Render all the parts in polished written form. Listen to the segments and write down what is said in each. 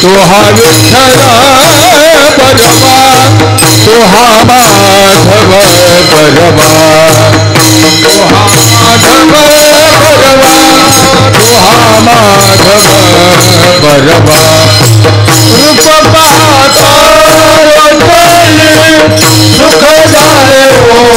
तुहा विठ्ठल परमा तुहा माधव परमा तुहा माधव परमा तुहा माधव परमा रूप पाहता सुख जाए ओ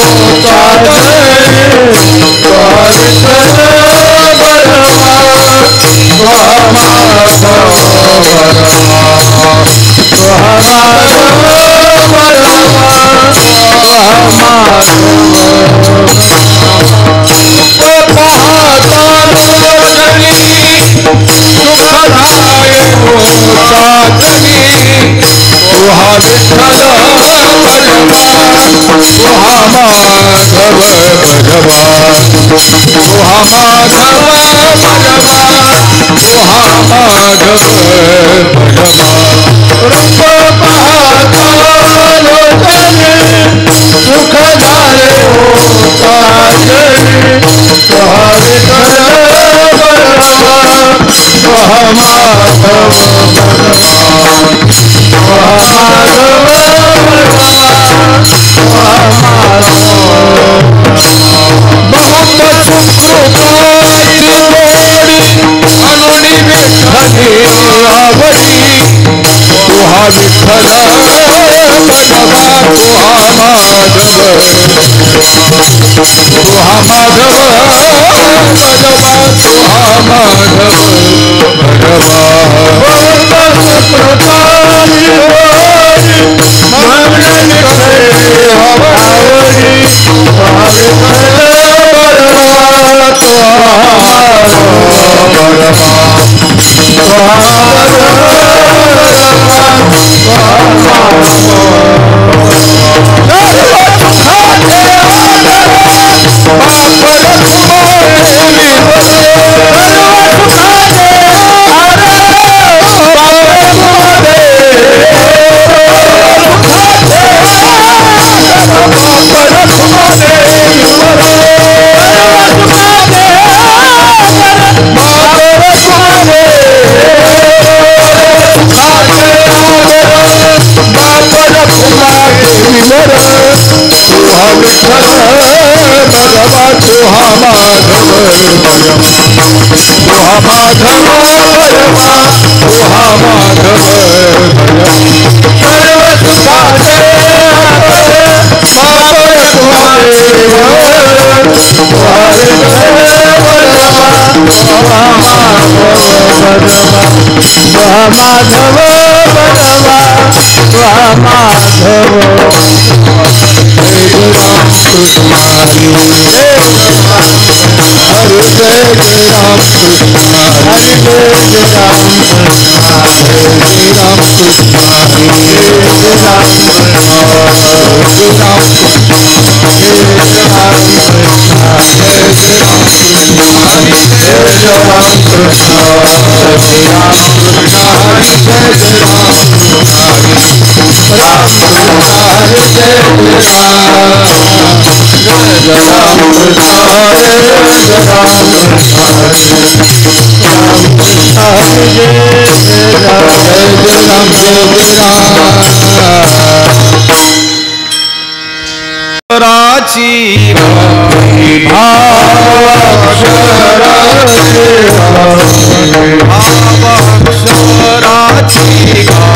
भावाक्षराची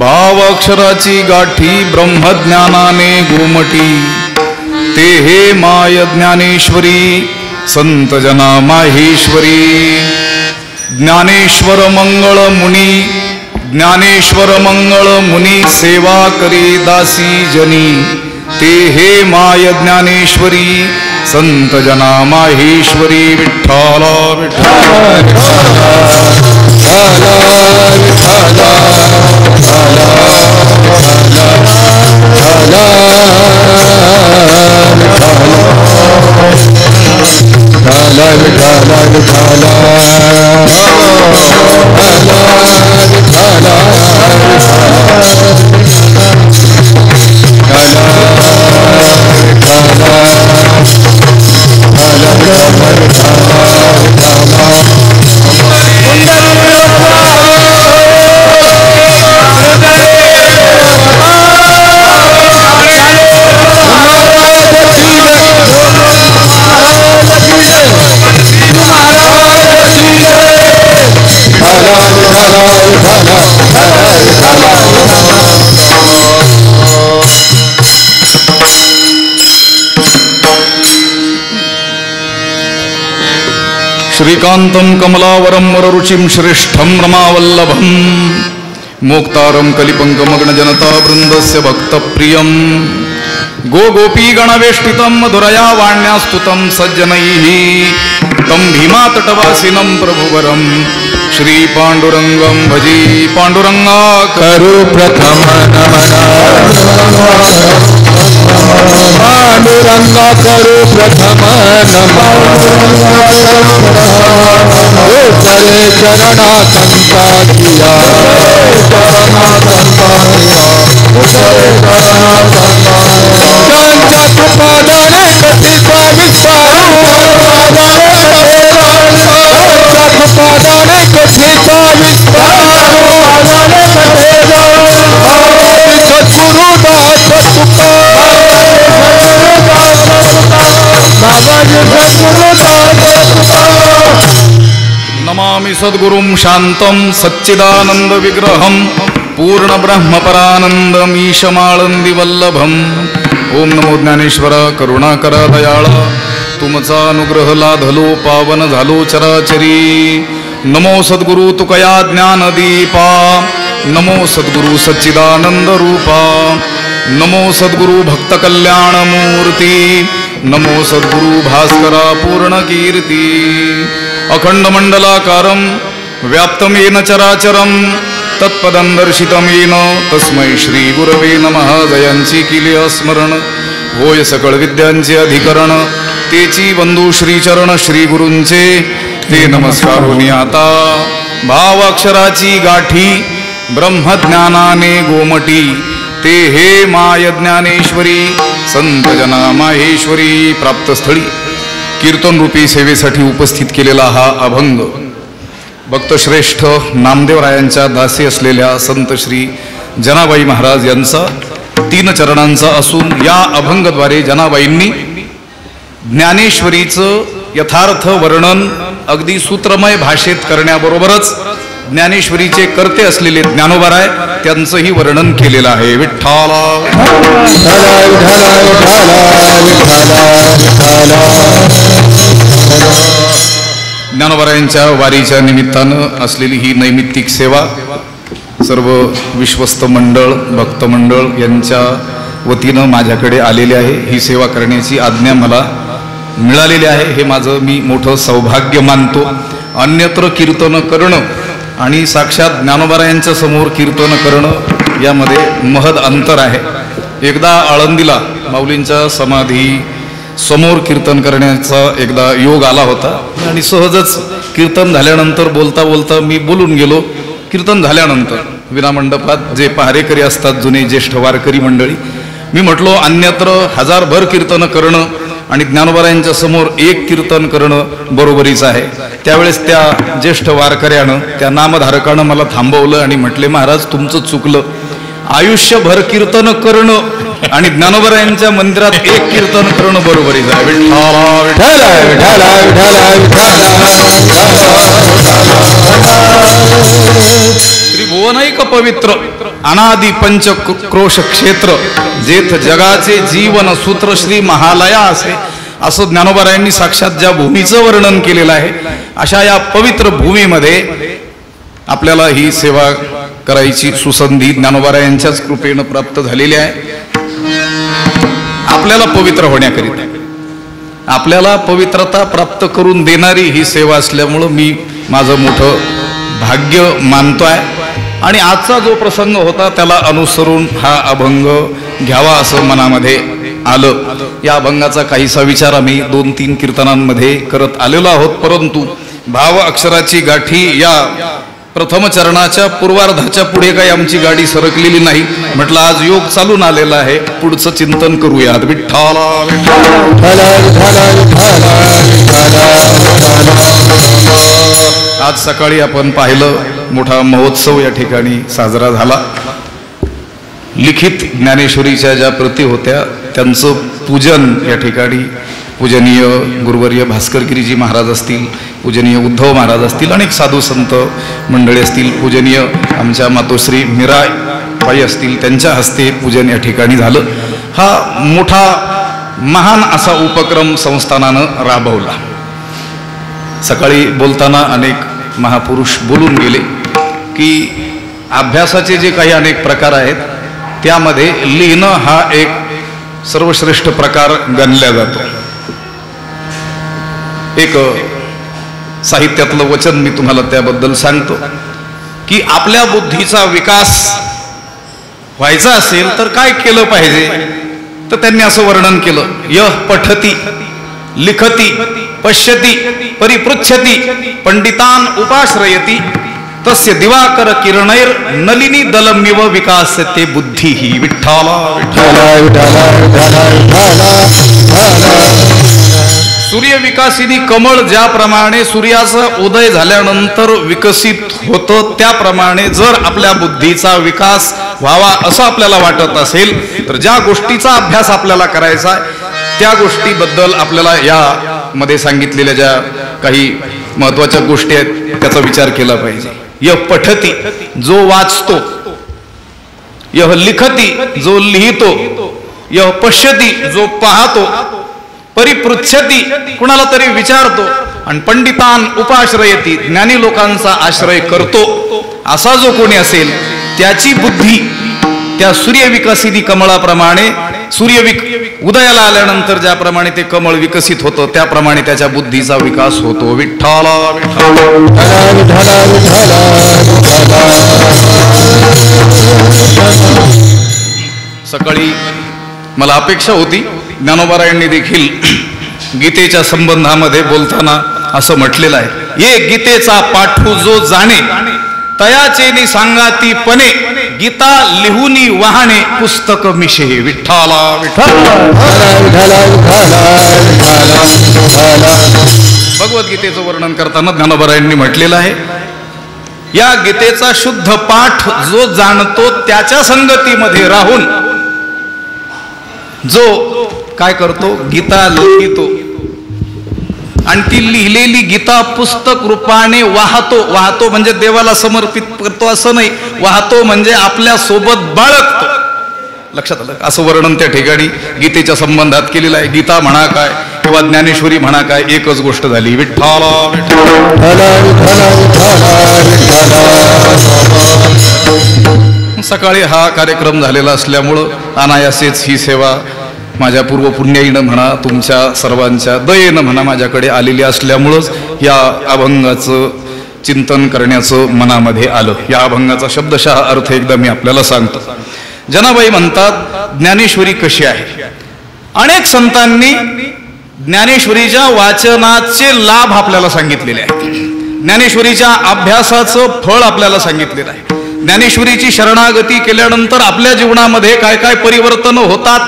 भावाक्षराची गाठी ब्रह्मज्ञानाने गोमटी ते हे माय ज्ञानेश्वरी संत जना माहेश्वरी ज्ञानेश्वर मंगळ मुनी सेवा करी दासी जनी ते हे माय ज्ञानेश्वरी संत जना माहेश्वरी विठ्ठल विठ्ठल श्रीकांतं कमलावरं वररुचिं श्रेष्ठं रमावल्लभं मोक्तारं कलिपङ्कमग्नजनतावृन्दस्य भक्तप्रियं गोगोपीगणवेष्टितं मधुरया वाण्यास्तुतं सज्जनैः तं भीमातटवासिनं प्रभुवरं श्रीपाण्डुरङ्गं भजी पाण्डुरङ्गा करो प्रथम पांडुरंगा करो प्रथम करे चरणा कंता किया पादाने कथि स्वामित्वारो पादाने कथि स्वामित्वारो नमामि सद्गुरुं शान्तं सच्चिदानंद विग्रहं पूर्ण ब्रह्मपरानंदमीशमाळंदिवल्लभम् ओम नमो ज्ञानेश्वर करुणाकर दयाळ तुमचा अनुग्रह लाधलो पावन झालो चराचरी नमो सद्गुरु तुकया ज्ञानदीपा नमो सद्गुरु सच्चिदानंद रूपा नमो सद्गुरु भक्त कल्याण मूर्ती नमो सद्गुरु भास्करा पूर्ण कीर्ती अखंड मंडलाकारं व्याप्तं येन चराचरं तत्पदं दर्शितं येन तस्मै श्री गुरवे नमः जयांची केली स्मरण होय सकळ विद्यांचे अधिकरण तेची बंधू श्रीचरण श्री गुरूंचे ते नमस्कारोनी आता भाव अक्षराची गाठी ब्रह्मज्ञानाने गोमटी ते हे माय ज्ञानेश्वरी संत जना माहेश्वरी प्राप्तस्थळी कीर्तन रूपी सेवेसाठी उपस्थित केलेला हा अभंग भक्तश्रेष्ठ नामदेवरायांच्या दासी असलेल्या संत श्री जनाबाई महाराज यांचा 3 चरणांचा असून या अभंगद्वारे जनाबाईंनी ज्ञानेश्वरीचं यथार्थ वर्णन अगदी सूत्रमय भाषेत करण्याबरोबरच ज्ञानेश्वरीचे कर्ते असलेले ज्ञानोबाराय त्यांचंही वर्णन केलेलं आहे. विठ्ठला ज्ञानोबारायांच्या वारीच्या निमित्तानं असलेली ही नैमित्तिक सेवा सर्व विश्वस्त मंडळ भक्त मंडळ यांच्या वतीनं माझ्याकडे आलेले आहे. ही सेवा करण्याची आज्ञा मला मिळालेली आहे. हे माझं मी मोठं सौभाग्य मानतो. अन्यत्र कीर्तन करणं आणि साक्षात ज्ञानोबारायांच्या समोर कीर्तन करणं यामध्ये महद अंतर आहे. एकदा आळंदीला माऊलींच्या समाधी समोर कीर्तन करण्याचा एकदा योग आला होता आणि सहजच कीर्तन झाल्यानंतर बोलता बोलता मी बोलून गेलो. कीर्तन झाल्यानंतर विनामंडपात जे पहारेकरी असतात जुने ज्येष्ठ वारकरी मंडळी मी म्हटलो अन्यत्र हजारभर कीर्तन करणं आणि ज्ञानोबारायांच्या समोर एक कीर्तन करणं बरोबरीच आहे. त्यावेळेस त्या ज्येष्ठ वारकऱ्यानं त्या नामधारकानं मला थांबवलं आणि म्हटले महाराज तुमचं चुकलं. आयुष्यभर कीर्तन करणं आणि ज्ञानोबारायांच्या मंदिरात एक कीर्तन करणं बरोबरीच आहे. त्रिभुवनैक पवित्र अनादि पंच क्रोश क्षेत्र जेथ जगाचे जीवन सूत्र श्री महालया असे असं ज्ञानोबारायांनी साक्षात ज्या भूमीचं वर्णन केलेलं आहे अशा या पवित्र भूमीमध्ये आपल्याला ही सेवा करायची सुसंधी ज्ञानोबारायांच्याच कृपेनं प्राप्त झालेली आहे. आपल्याला पवित्र होण्याकरिता आपल्याला पवित्रता प्राप्त करून देणारी ही सेवा असल्यामुळं मी माझं मोठं भाग्य मानतोय आणि आजचा जो प्रसंग होता त्याला अनुसरून हा अभंग घ्यावा असं मनामध्ये आलं. या अभंगाचा काहीसा विचार आम्ही 2-3 कीर्तनांमध्ये करत आलेलो आहोत. परंतु भाव अक्षराची गाठी या प्रथम चरणाच्या पूर्वार्धाच्या पुढे काही आमची गाडी सरकलेली नाही. म्हटलं आज योग चालून आलेला आहे पुढचं चिंतन करूयात. विठ्ठला आज सकाळी आपण पाहिलं मोठा महोत्सव या ठिकाणी साजरा झाला. लिखित ज्ञानेश्वरीच्या ज्या प्रती होत्या त्यांचं पूजन या ठिकाणी पूजनीय गुरुवर्य भास्करगिरीजी महाराज असतील, पूजनीय उद्धव महाराज असतील, अनेक साधू संत मंडळी असतील, पूजनीय आमच्या मातोश्री मीराबाई असतील, त्यांच्या हस्ते पूजन या ठिकाणी झालं. हा मोठा महान असा उपक्रम संस्थानानं राबवला. सकाळी बोलताना अनेक महापुरुष बोलून गेले की अभ्यासाचे जे काही अनेक प्रकार आहेत त्यामध्ये लिहिणं हा एक सर्वश्रेष्ठ प्रकार गणला जातो. एक साहित्यातलं वचन मी तुम्हाला त्याबद्दल सांगतो की आपल्या बुद्धीचा विकास व्हायचा असेल तर काय केलं पाहिजे. तर त्यांनी असं वर्णन केलं, यः पठती लिखती पश्यती परिपृच्छती पंडितान उपाश्रयती तस्य दिवाकर किरणैर नलिनी दलमिव विकासते बुद्धी ही. विठ्ठला सूर्य विकासिनी कमळ ज्याप्रमाणे सूर्याचा उदय झाल्यानंतर विकसित होतं त्याप्रमाणे जर आपल्या बुद्धीचा विकास व्हावा असं आपल्याला वाटत असेल तर ज्या गोष्टीचा अभ्यास आपल्याला करायचा त्या गोष्टीबद्दल आपल्याला यामध्ये सांगितलेल्या ज्या काही महत्वाच्या गोष्टी आहेत त्याचा विचार केला पाहिजे. यः पठती जो वाचतो, यः लिखती जो लिहितो, यः पश्यती जो पाहतो, परिपृच्छती कुणाला तरी विचारतो आणि पंडितान उपाश्रयती ज्ञानी लोकांचा आश्रय करतो. असा जो कोणी असेल त्याची बुद्धी त्या सूर्यविकसिनी कमळाप्रमाणे उदयाला आल्यानंतर ज्याप्रमाणे ते कमळ विकसित होतं त्याप्रमाणे त्याच्या बुद्धीचा विकास होतो. विठ्ठला सकाळी मला अपेक्षा होती, ज्ञानोबारायांनी देखील गीतेच्या संबंधामध्ये बोलताना असं म्हटलेलं आहे, ये गीतेचा पाठू जो जाणे तयाचेनी सांगाती पणे गीता लिहुनी वाहणे पुस्तक मिशे. विठ्ठला भगवद्गीतेचं वर्णन करताना ज्ञानोबारायांनी म्हटलेलं आहे, या गीतेचा शुद्ध पाठ जो जाणतो त्याच्या संगतीमध्ये राहून जो काय करतो, गीता लिहितो आणि ती लिहिलेली गीता पुस्तक रूपाने वाहतो म्हणजे देवाला समर्पित करतो असं नाही, वाहतो म्हणजे आपल्या सोबत बाळगतो. लक्षात आलं? असं वर्णन त्या ठिकाणी गीतेच्या संबंधात केलेलं आहे. गीता म्हणा काय किंवा ज्ञानेश्वरी म्हणा काय एकच गोष्ट झाली. विठ्ठला सकाळी हा कार्यक्रम झालेला असल्यामुळं अनायासेच ही सेवा माझ्या पूर्वपुण्याईनं म्हणा तुमच्या सर्वांच्या दयेनं म्हणा माझ्याकडे आलेली असल्यामुळंच या अभंगाचं चिंतन करण्याचं मनामध्ये आलं. या अभंगाचा शब्दशः अर्थ एकदा मी आपल्याला सांगतो. जनाबाई म्हणतात, ज्ञानेश्वरी कशी आहे. अनेक संतांनी ज्ञानेश्वरीच्या वाचनाचे लाभ आपल्याला सांगितलेले आहेत, ज्ञानेश्वरीच्या अभ्यासाचं फळ आपल्याला सांगितलेलं आहे, ज्ञानेश्वरीची शरणागती केल्यानंतर आपल्या जीवनामध्ये काय काय परिवर्तन होतात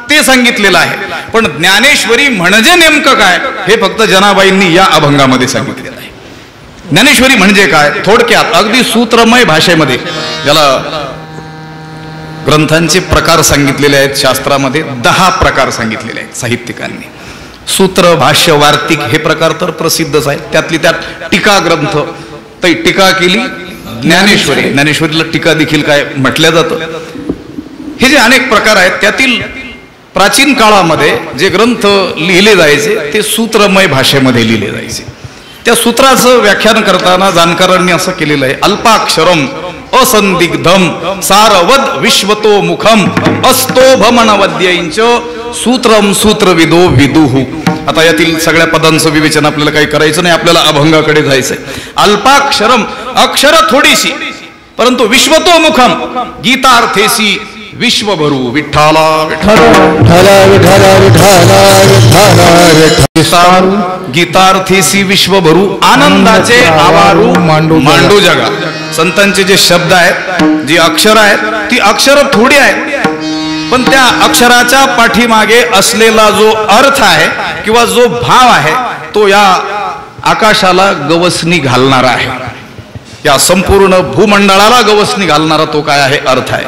ते सांगितलेलं आहे. पण ज्ञानेश्वरी म्हणजे नेमकं काय हे फक्त जनाबाईंनी या अभंगामध्ये सांगितलेलं आहे. ज्ञानेश्वरी म्हणजे काय थोडक्यात अगदी सूत्रमय भाषेमध्ये, ज्याला ग्रंथांचे प्रकार सांगितलेले आहेत शास्त्रामध्ये 10 प्रकार सांगितलेले आहेत साहित्यिकांनी. सूत्र, भाष्य, वार्तिक हे प्रकार तर प्रसिद्धच आहेत. त्यातली त्यात टीका ग्रंथ, तर टीका केली ज्ञानेश्वरी, ज्ञानेश्वरीला टीका देखील काय म्हटलं जातं. हे जे अनेक प्रकार आहेत त्यातील प्राचीन काळामध्ये जे ग्रंथ लिहिले जायचे ते सूत्रमय भाषेमध्ये लिहिले जायचे. त्या सूत्राचं व्याख्यान करताना जाणकारांनी असं केलेलं आहे, अल्पाक्षरम असंदिग्धम सारवद विश्वतो मुखम अस्तोभमनवद्यैंच सूत्रम सूत्रविदो विदुहु. आता यातील सगळ्या पदांचं विवेचन आपल्याला काही करायचं नाही, आपल्याला अभंगाकडे जायचंय. अल्पाक्षरम अक्षर थोडीशी परंतु विश्वतो मुखम गीतार्थेसी विश्वभरू. विठ्ठला गीतार्थेसी विश्वभरू आनंदाचे आवारू मांडू जगा. संतांचे जे शब्द आहेत, जी अक्षर आहेत ती अक्षर थोडी आहेत, पण त्या अक्षराच्या पाठीमागे असलेला जो अर्थ आहे किंवा जो भाव आहे तो या आकाशाला गवसणी घालणारा आहे, या संपूर्ण भूमंडळाला गवसणी घालणारा तो काय आहे, अर्थ आहे.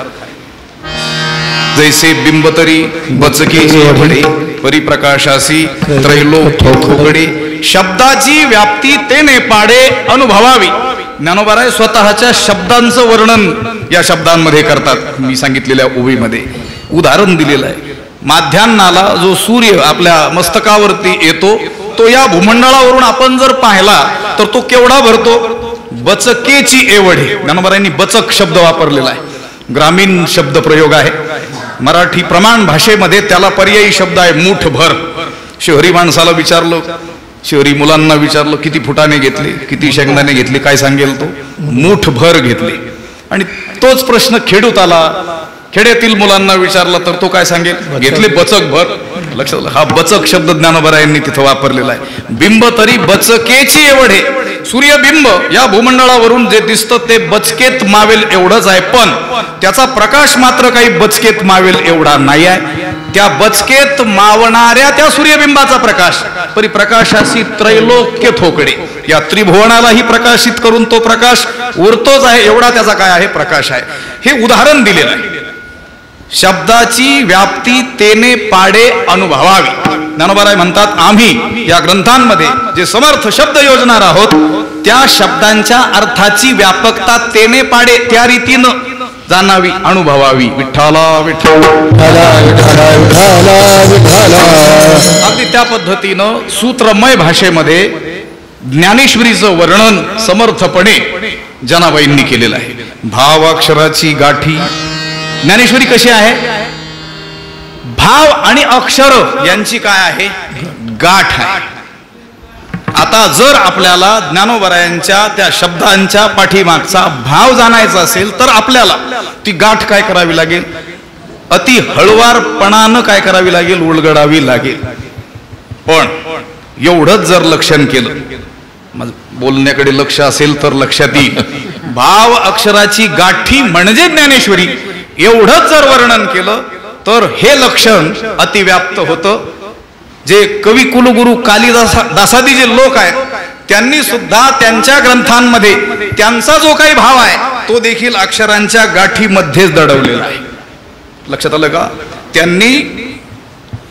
जैसे बिंबतरी बचके भडे परिप्रकाशासी त्रैलोक ठोकडे. शब्दाची व्याप्ती तेने पाडे अनुभवावी. ज्ञानोबाराय स्वतःच्या शब्दांचं वर्णन या शब्दांमध्ये करतात. मी सांगितलेल्या ओवीमध्ये उदाहरण दिलेलं आहे. माध्यान्नाला जो सूर्य आपल्या मस्तकावरती येतो तो या भूमंडळावरून आपण जर पाहिला तर तो केवढा भरतो? बचकेची एवढे. ज्ञानोबारायांनी बचक शब्द वापरलेला आहे, ग्रामीण शब्द प्रयोग आहे. मराठी प्रमाण भाषेमध्ये त्याला पर्यायी शब्द आहे मूठभर. शहरी माणसाला विचारलं, शहरी मुलांना विचारलं किती फुटाने घेतले, किती शेंगदाणे घेतले, काय सांगेल तो? मूठभर घेतले. आणि तोच प्रश्न खेडूत आला, खेड्यातील मुलांना विचारला तर तो काय सांगेल? घेतले बचक भर. लक्षात आलं? हा बचक शब्द ज्ञानोबारायांनी तिथं वापरलेला आहे. बिंब तरी बचकेची एवढे. सूर्यबिंब या भूमंडळावरून जे दिसतं ते बचकेत मावेल एवढंच आहे, पण त्याचा प्रकाश मात्र काही बचकेत मावेल एवढा नाही आहे. त्या बचकेत मावणाऱ्या त्या सूर्यबिंबाचा प्रकाश परिप्रकाशाशी त्रैलोक्य थोकडे. या त्रिभुवनालाही प्रकाशित करून तो प्रकाश उरतोच आहे एवढा त्याचा काय आहे? प्रकाश आहे. हे उदाहरण दिलेलं आहे. शब्दाची व्याप्ती तेने पाडे अनुभवावी. ज्ञानोबाराय म्हणतात आम्ही या ग्रंथांमध्ये जे समर्थ शब्द योजणार आहोत त्या शब्दांच्या अर्थाची व्यापकता तेने पाडे त्या रीतीनं जाणावी, अनुभवावी. विठ्ठला विठ्ठल. अगदी त्या पद्धतीनं सूत्रमय भाषेमध्ये ज्ञानेश्वरीचं वर्णन समर्थपणे जनाबाईंनी केलेलं आहे. भावाक्षराची गाठी. ज्ञानेश्वरी कशी आहे? भाव आणि अक्षर यांची काय आहे? गाठ आहे. आता जर आपल्याला ज्ञानोबारायांच्या त्या शब्दांच्या पाठीमागचा भाव जाणायचा असेल तर आपल्याला ती गाठ काय करावी लागेल? अति हळुवारपणानं काय करावी लागेल? उलगडावी लागेल. पण एवढंच जर लक्षण केलं, बोलण्याकडे लक्ष असेल तर लक्षात येईल. भाव अक्षराची गाठी म्हणजे ज्ञानेश्वरी एवढंच जर वर्णन केलं तर हे लक्षण अतिव्याप्त होतं. जे कवी कुलगुरू कालिदासादी जे लोक आहेत त्यांनी सुद्धा त्यांच्या ग्रंथांमध्ये त्यांचा जो काही भाव आहे तो देखील अक्षरांच्या गाठीमध्येच दडवलेला आहे. लक्षात आलं का? त्यांनी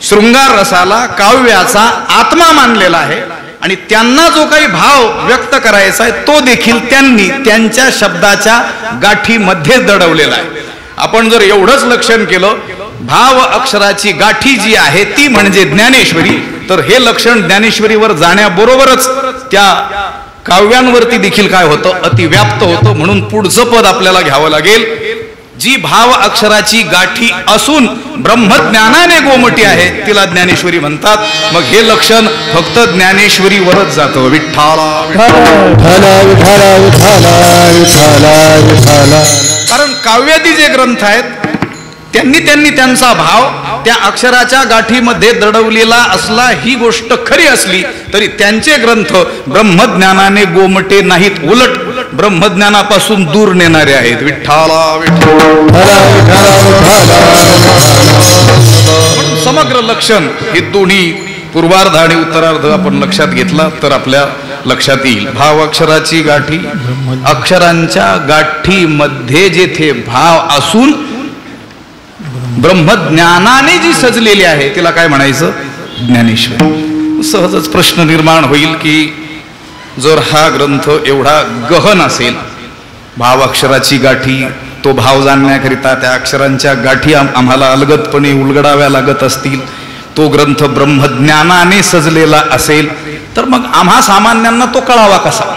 शृंगार रसाला काव्याचा आत्मा मानलेला आहे आणि त्यांना जो काही भाव व्यक्त करायचा आहे तो देखील त्यांनी त्यांच्या शब्दाच्या गाठीमध्येच दडवलेला आहे. आपण जर एवढंच लक्षण केलं भाव अक्षराची गाठी जी आहे ती म्हणजे ज्ञानेश्वरी, तर हे लक्षण ज्ञानेश्वरीवर जाण्याबरोबरच त्या काव्यांवरती देखील काय होतं? अतिव्याप्त होतं. म्हणून पुढचं पद आपल्याला घ्यावं लागेल. जी भाव अक्षराची गाठी असून ब्रह्मज्ञानाने गोमटी आहे तिला ज्ञानेश्वरी म्हणतात. मग हे लक्षण फक्त ज्ञानेश्वरीवरच जातं. कारण काव्यादी जे ग्रंथ आहेत त्यांनी त्यांचा भाव त्या अक्षराच्या गाठीमध्ये दडवलेला असला ही गोष्ट खरी असली तरी त्यांचे ग्रंथ ब्रह्मज्ञानाने गोमटे नाहीत, उलट ब्रह्मज्ञानापासून दूर नेणारे आहेत. विठ्ठला समग्र लक्षण हे दोन्ही पूर्वार्ध आणि उत्तरार्ध आपण लक्षात घेतला तर आपल्या लक्षात येईल. भाव अक्षराची गाठी, अक्षरांच्या गाठीमध्ये जेथे भाव असून ब्रह्मज्ञानाने जी सजलेली आहे तिला काय म्हणायचं? ज्ञानेश्वरी. सहजच प्रश्न निर्माण होईल की जर हा ग्रंथ एवढा गहन असेल, भाव अक्षराची गाठी, तो भाव जाणण्याकरिता त्या अक्षरांच्या गाठी आम्हाला अलगदपणे उलगडाव्या लागत असतील, तो ग्रंथ ब्रह्मज्ञानाने सजलेला असेल तर मग आम्हा सामान्यांना तो कळावा कसा?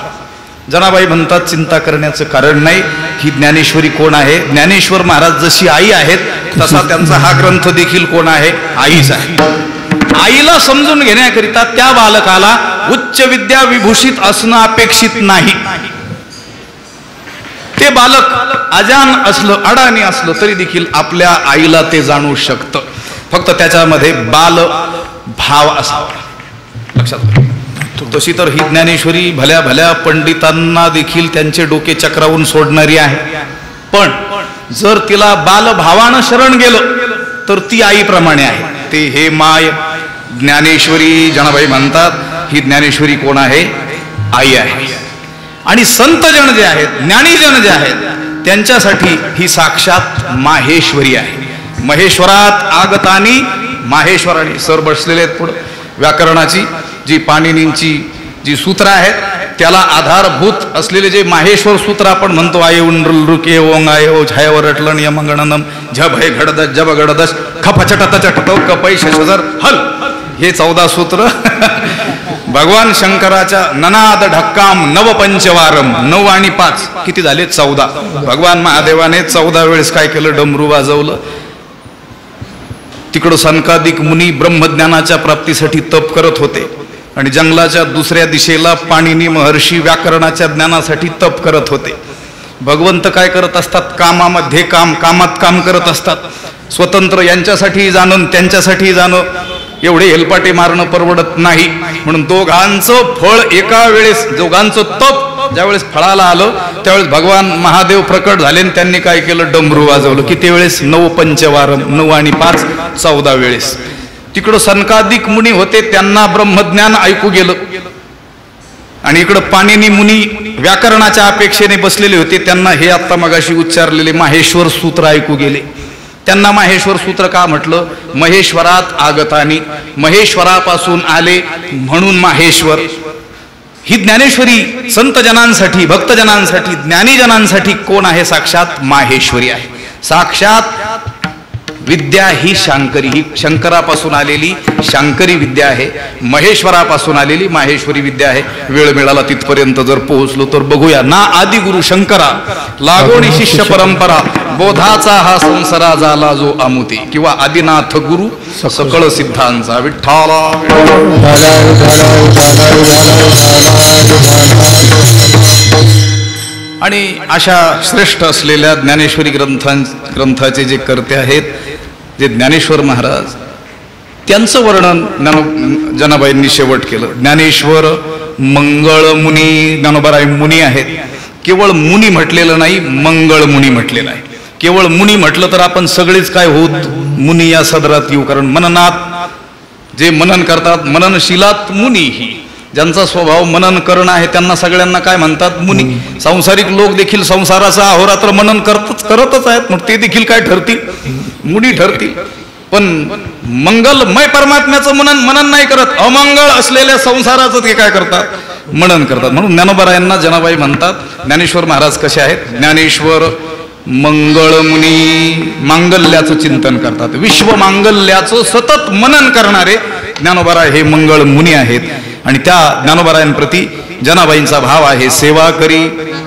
जनाबाई म्हणतात चिंता करण्याचं कारण नाही. ही ज्ञानेश्वरी कोण आहे? ज्ञानेश्वर महाराज जशी आई आहेत तसा त्यांचा हा ग्रंथ देखील कोण आहे? आईच आहे. आईला समजून घेण्याकरिता त्या बालकाला उच्च विद्या विभूषित असणं अपेक्षित नाही. ते बालक अजान असलं, अडाणी असलं तरी देखील आपल्या आईला ते जाणू शकतं. फक्त त्याच्यामध्ये बाल भाव असावा. लक्षात. तशी तर ही ज्ञानेश्वरी भल्या भल्या पंडितांना देखील त्यांचे डोके चक्रावून सोडणारी आहे. पण जर तिला बालभावानं शरण गेलं तर ती आईप्रमाणे आहे. ते हे माय ज्ञानेश्वरी जनाबाई म्हणतात. ही ज्ञानेश्वरी कोण आहे? आई आहे. आणि संतजन जे आहेत, ज्ञानीजन जे आहेत त्यांच्यासाठी ही साक्षात माहेश्वरी आहे. महेश्वरात आगतानी माहेश्वरानी. सर बसलेले आहेत पुढे. व्याकरणाची जी पाणिनींची जी सूत्र आहेत त्याला आधारभूत असलेले जे माहेश्वर सूत्र आपण म्हणतो, आय उंड्रुल रुके ओंग आय ओ छायावर रटलन यमगणनम झभ हे घडदश जब घडदश खप चटत चटत कपै शशर हल. हे 14 सूत्र भगवान शंकराच्या ननाद ढक्काम नवपंचवारम 9 आणि 5 किती झाले 14. भगवान महादेवाने 14 वेळेस काय केलं, डमरू वाजवलं. तिकडं सनकादिक मुनी ब्रह्मज्ञानाच्या प्राप्तीसाठी तप करत होते आणि जंगलाच्या दुसऱ्या दिशेला पाणिनी महर्षी व्याकरणाच्या ज्ञानासाठी तप करत होते. भगवंत काय करत असतात, कामामध्ये कामात काम करत असतात. स्वतंत्र यांच्यासाठी जाणं त्यांच्यासाठी जाणं एवढे हेलपाटे मारणं परवडत नाही. म्हणून दोघांचं फळ एका वेळेस, दोघांचं तप ज्यावेळेस फळाला आलं त्यावेळेस भगवान महादेव प्रकट झाले आणि त्यांनी काय केलं, डमरू वाजवलं. किती वेळेस, 9 पंचवारम 9 आणि 5 14 वेळेस. तिकडं सनकादिक मुनी होते, त्यांना ब्रह्मज्ञान ऐकू गेलं आणि इकडं पाणिनी मुनी व्याकरणाच्या अपेक्षेने बसलेले होते, त्यांना हे आत्ता मगाशी उच्चारलेले माहेश्वर सूत्र ऐकू गेले. त्यांना माहेश्वर सूत्र का म्हटलं, महेश्वरात आगतानी, महेश्वरापासून आले म्हणून माहेश्वर. ही ज्ञानेश्वरी संतजनांसाठी, भक्तजनांसाठी, ज्ञानीजनांसाठी कोण आहे, साक्षात माहेश्वरी आहे. साक्षात विद्या ही शांकरी, ही शंकरापासून आलेली शांकरी विद्या आहे, महेश्वरापासून आलेली माहेश्वरी विद्या आहे. वेळ मिळाला तिथपर्यंत जर पोहोचलो तर बघूया. ना आदि गुरु शंकरा लागोणी शिष्य परंपरा, बोधाचा हा संसारा झाला जो आमुती, किंवा आदिनाथ गुरु सकळ सिद्धांचा विठ्ठला. आणि अशा श्रेष्ठ असलेल्या ज्ञानेश्वरी ग्रंथाचे जे कर्ते आहेत, जे ज्ञानेश्वर महाराज, त्यांचं वर्णन जनाबाईंनी शेवट केलं. ज्ञानेश्वर मंगळ मुनी, ज्ञानोबाराय मुनी आहेत. केवळ मुनी म्हटलेलं नाही, मंगळ मुनी म्हटलेलं आहे. केवळ मुनी म्हटलं तर आपण सगळेच काय होत, मुनी या सदरात येऊ. कारण मननात जे मनन करतात, मननशिलात मुनी, ही ज्यांचा स्वभाव मनन करणं आहे त्यांना सगळ्यांना काय म्हणतात, मुनी. सांसारिक लोक देखील संसाराचा अहोरात्र मनन करतच आहेत, मग ते देखील काय ठरतील, मुनी ठरतील. पण मंगलमय परमात्म्याचं मनन नाही करत, अमंगळ असलेल्या संसाराचं ते काय करतात, मनन करतात. म्हणून ज्ञानोबारायांना जनाबाई म्हणतात. ज्ञानेश्वर महाराज कसे आहेत, ज्ञानेश्वर मंगळ मुनी, मांगल्याचं चिंतन करतात, विश्व मांगल्याचं सतत मनन करणारे ज्ञानोबाराय हे मंगळ मुनी आहेत. आणि त्या ज्ञानोबारायांप्रती जनाबाईंचा भाव आहे, सेवा करी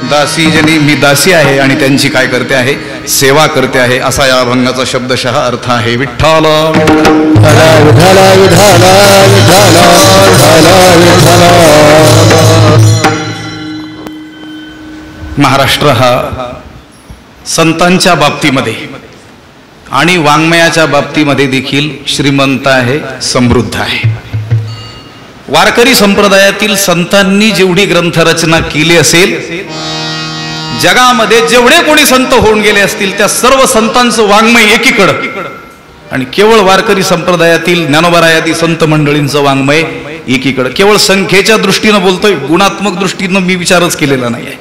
दासी जनी, मी दासी आहे आणि त्यांची काय करते आहे, सेवा करते आहे, असा या अभंगाचा शब्दशः अर्थ आहे. विठ्ठल महाराष्ट्र हा संतांच्या बाबतीमध्ये आणि वाङ्मयाच्या बाबतीमध्ये देखील श्रीमंत आहे, समृद्ध आहे. वारकरी संप्रदायातील संतांनी जेवढी ग्रंथरचना केली असेल, जगामध्ये जेवढे कोणी संत होऊन गेले असतील, त्या सर्व संतांचं वाङ्मय एकीकडं, आणि केवळ वारकरी संप्रदायातील ज्ञानोबारायादी संत मंडळींचं वाङ्मय एकीकडं. केवळ संख्येच्या दृष्टीनं बोलतोय, गुणात्मक दृष्टीनं मी विचारच केलेला नाही आहे.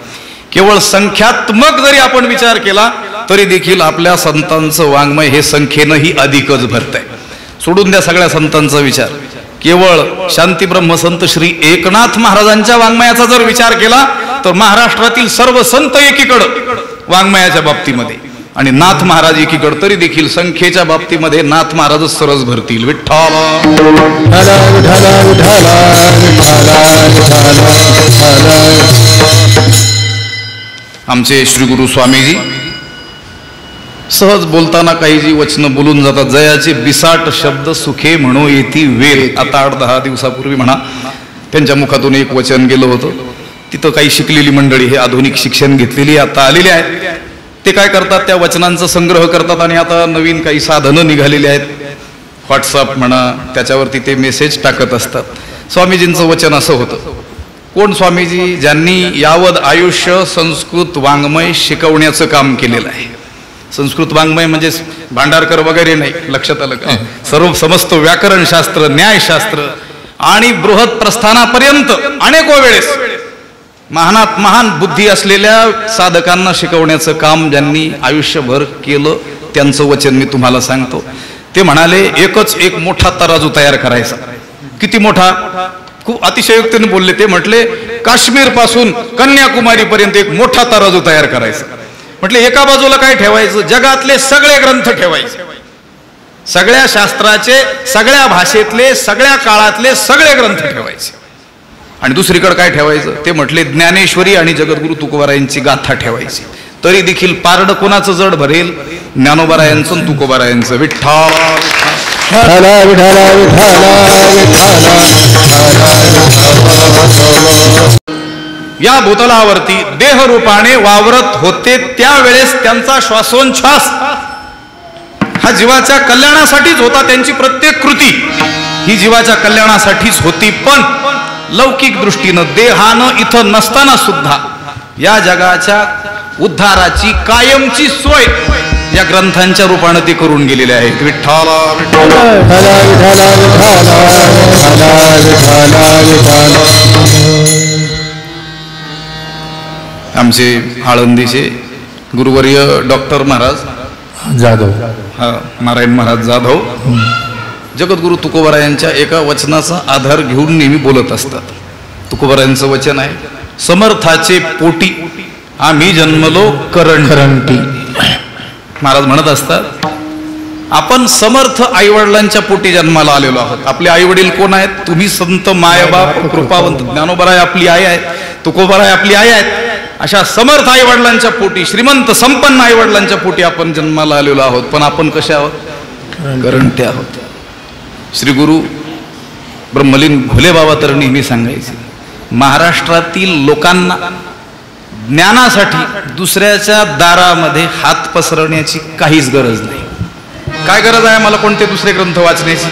केवळ संख्यात्मक जरी आपण विचार केला तरी देखील आपल्या संतांचं वाङ्मय हे संख्येनंही अधिकच भरतंय. सोडून द्या सगळ्या संतांचा विचार, केवळ शांती ब्रह्मसंत श्री एकनाथ महाराजांच्या वाङ्मयाचा जर विचार केला तर महाराष्ट्रातील सर्व संत एकीकडं वाङ्मयाच्या बाबतीमध्ये आणि नाथ महाराज एकीकडं, तरी देखील संख्येच्या बाबतीमध्ये नाथ महाराजच सरस भरतील. विठ्ठल आमचे श्री गुरु स्वामीजी सहज बोलताना काही जी वचनं बोलून जातात. जयाचे बिसाट शब्द सुखे म्हणू येती वेल. आता 8-10 दिवसापूर्वी म्हणा त्यांच्या मुखातून एक वचन गेलं होतं. तिथं काही शिकलेली मंडळी, हे आधुनिक शिक्षण घेतलेली आता आलेली आहेत, ते काय करतात, त्या वचनांचा संग्रह करतात आणि आता नवीन काही साधनं निघालेली आहेत, व्हॉट्सअप म्हणा, त्याच्यावरती ते मेसेज टाकत असतात. स्वामीजींचं वचन असं होतं, कोण स्वामीजी, ज्यांनी यावत आयुष्य संस्कृत वाङ्मय शिकवण्याचं काम केलेलं आहे. संस्कृत वाङ्मय म्हणजे भांडारकर वगैरे नाही, लक्षात आलं का, सर्व समस्त व्याकरणशास्त्र, न्यायशास्त्र आणि बृहत प्रस्थानापर्यंत अनेको वेळेस महानात महान बुद्धी असलेल्या साधकांना शिकवण्याचं काम ज्यांनी आयुष्यभर केलं, त्यांचं वचन मी तुम्हाला सांगतो. ते म्हणाले, एकच एक मोठा तराजू तयार करायचा. किती मोठा, खूप अतिशयोक्तीने बोलले. ते म्हटले, काश्मीर पासून कन्याकुमारी पर्यंत एक मोठा तराजू तयार करायचा. म्हटले एका बाजूला काय ठेवायचं, जगातले सगळे ग्रंथ ठेवायचे, सगळ्या शास्त्राचे, सगळ्या भाषेतले, सगळ्या काळातले सगळे ग्रंथ ठेवायचे. आणि दुसरीकडे काय ठेवायचं ते म्हटले ज्ञानेश्वरी आणि जगद्गुरु तुकोबारायांची गाथा ठेवायची. तरी देखील पारड कोणाचं जड भरेल? ज्ञानोबारायांचं आणि तुकोबारायांचं. विठ्ठल या भूतलावरती देहरूपाने वावरत होते त्यावेळेस त्यांचा श्वासोच्छ्वास हा जीवाच्या कल्याणासाठीच होता. त्यांची प्रत्येक कृती ही जीवाच्या कल्याणासाठीच होती. पण लौकिक दृष्टीनं देहानं इथं नसताना सुद्धा या जगाच्या उद्धाराची कायमची सोय या ग्रंथांच्या रूपाने ते करून गेलेले आहेत. विठ्ठल आमचे आळंदीचे गुरुवर्य डॉक्टर महाराज जाधव, नारायण महाराज जाधव जगद्गुरु तुकोबारायांच्या एका वचनाचा आधार घेऊन नेहमी बोलत असतात. तुकोबारायांचं वचन आहे, समर्थाचे पोटी आम्ही जन्मलो करंटी. महाराज म्हणत असतात, आपण समर्थ आईवडिलांच्या पोटी जन्माला आलेलो आहोत. आपले आई वडील कोण आहेत? तुम्ही संत मायबाप कृपावंत. ज्ञानोबाराय आपली आई आहेत, तुकोबाराय आपली आई आहेत. अशा समर्थ आई वडिलांच्या पोटी, श्रीमंत संपन्न आई वडिलांच्या पोटी आपण जन्माला आलेलो आहोत. पण आपण कशा आहोत? करंटे आहोत. श्री गुरु ब्रह्मलीन घोले बाबा तर नेहमी सांगायचे, महाराष्ट्रातील लोकांना ज्ञानासाठी दुसऱ्याच्या दारामध्ये हात पसरवण्याची काहीच गरज नाही. काय गरज आहे मला कोणते दुसरे ग्रंथ वाचण्याची?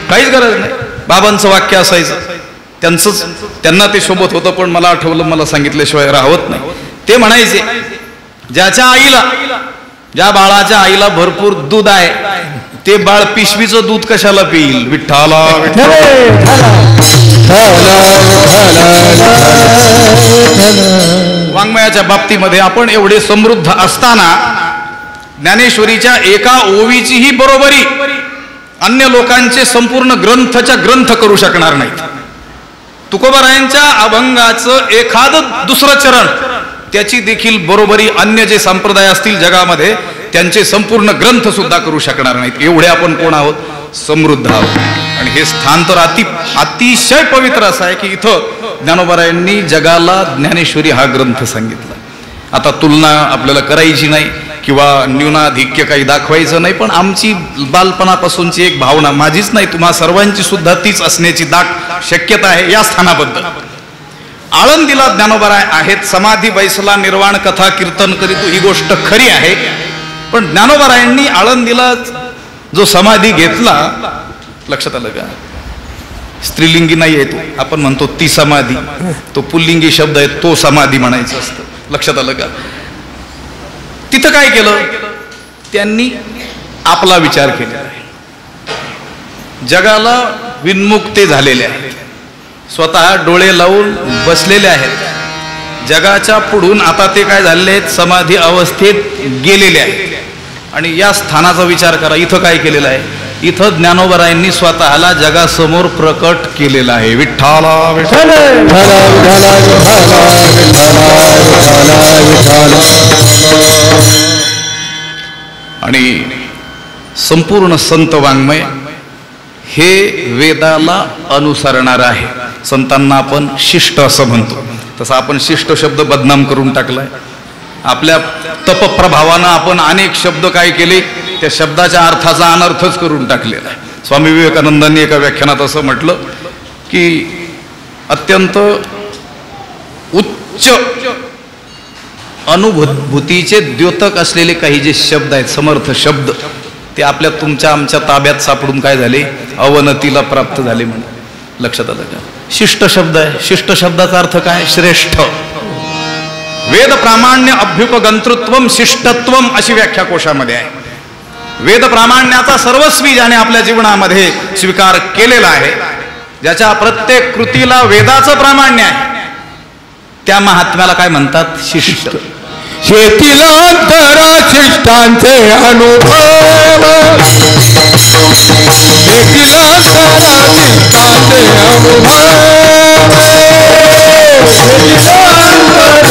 काहीच गरज नाही. बाबांचं वाक्य असायचं, त्यांना ते शोभत होतं, पण मला आठवलं, मला सांगितल्याशिवाय राहत नाही. ते म्हणायचे, ज्याच्या आईला, ज्या बाळाच्या आईला भरपूर दूध आहे ते बाळ पिशवीचं दूध कशाला पिईल? विठ्ठला वाङ्मयाच्या बाबतीमध्ये आपण एवढे समृद्ध असताना ज्ञानेश्वरीच्या एका ओवीचीही बरोबरी अन्य लोकांचे संपूर्ण ग्रंथच्या ग्रंथ करू शकणार नाहीत. तुकोबारायांच्या अभंगाचं एखादं दुसरं चरण त्याची देखील बरोबरी अन्य जे संप्रदाय असतील जगामध्ये त्यांचे संपूर्ण ग्रंथ सुद्धा करू शकणार नाहीत. एवढे आपण कोण आहोत? समृद्ध आहोत. आणि हे स्थान तर अतिशय पवित्र असं आहे की इथं ज्ञानोबारायांनी जगाला ज्ञानेश्वरी हा ग्रंथ सांगितला. आता तुलना आपल्याला करायची नाही किंवा न्यूनाधिक्य काही दाखवायचं नाही, पण आमची बालपणापासूनची एक भावना, माझीच नाही तुम्हा सर्वांची सुद्धा तीच असण्याची दाट शक्यता आहे या स्थानाबद्दल. आळंदीला ज्ञानोबाराय आहेत, समाधी बैसला निर्वाण कथा कीर्तन करीतो, ही गोष्ट खरी आहे. पण ज्ञानोबारायांनी आळंदीला जो समाधी घेतला, लक्षात आलं का? स्त्रीलिंगी नाही आहे तो, आपण म्हणतो ती समाधी, तो पुल्लिंगी शब्द आहे, तो समाधी म्हणायचं असतं. लक्षात आलं का? तिथं काय केलं त्यांनी? आपला विचार केला. जगाला विन्मुक्ते झालेले आहेत, स्वतः डोळे लावून बसलेले आहेत. जगाच्या पुढून आता ते काय झालेले आहेत? समाधी अवस्थेत गेलेले आहेत. आणि या स्थानाचा विचार करा, इथं काय केलेलं आहे? इथं ज्ञानोबारायांनी स्वतःला जगासमोर प्रकट केलेलं आहे. विठ्ठला आणि संपूर्ण संत वाङ्मय हे वेदाला अनुसरणार आहे. संतांना आपण शिष्ट असं म्हणतो, तसं आपण शिष्ट शब्द बदनाम करून टाकलाय. आपल्या तपप्रभावानं आपण अनेक शब्द काय केले, त्या शब्दाच्या अर्थाचा अनर्थच करून टाकलेला आहे. स्वामी विवेकानंदांनी एका व्याख्यानात असं म्हटलं की अत्यंत उच्च अनुभूतीचे द्योतक असलेले काही जे शब्द आहेत, समर्थ शब्द, ते आपल्या तुमच्या आमच्या ताब्यात सापडून काय झाले? अवनतीला प्राप्त झाले म्हणे. लक्षात आलं का? शिष्ट शब्द आहे. शिष्ट शब्दाचा अर्थ काय? श्रेष्ठ. वेद प्रामाण्य अभ्युपगंतृत्वम शिष्टत्वम अशी व्याख्या कोशामध्ये आहे. वेद प्रामाण्याचा सर्वस्वी ज्याने आपल्या जीवनामध्ये स्वीकार केलेला आहे, ज्याच्या प्रत्येक कृतीला वेदाचं प्रामाण्य आहे, त्या महात्म्याला काय म्हणतात? शिष्ट. शेतीला अंतरा शिष्टांचे अनुभव, शेतीला अंतरा शिष्टांचे अनुभव, शेतीला अंतरा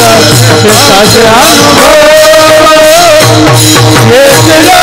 शिष्टांचे अनुभव, शेतीला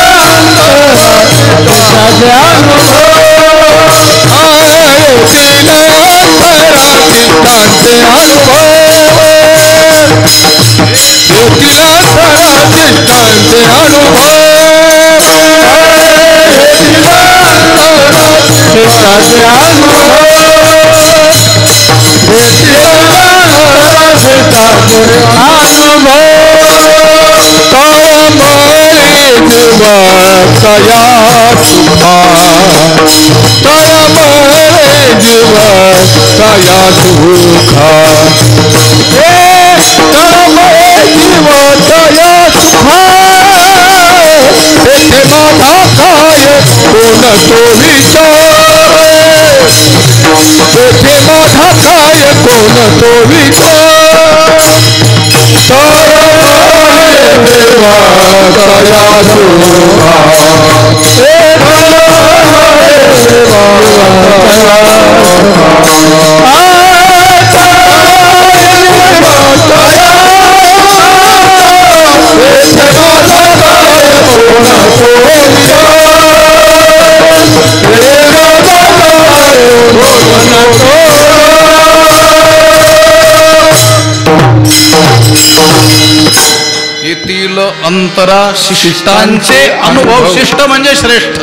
येथील अंतरा शिष्टांचे अनुभव. शिष्ट म्हणजे श्रेष्ठ,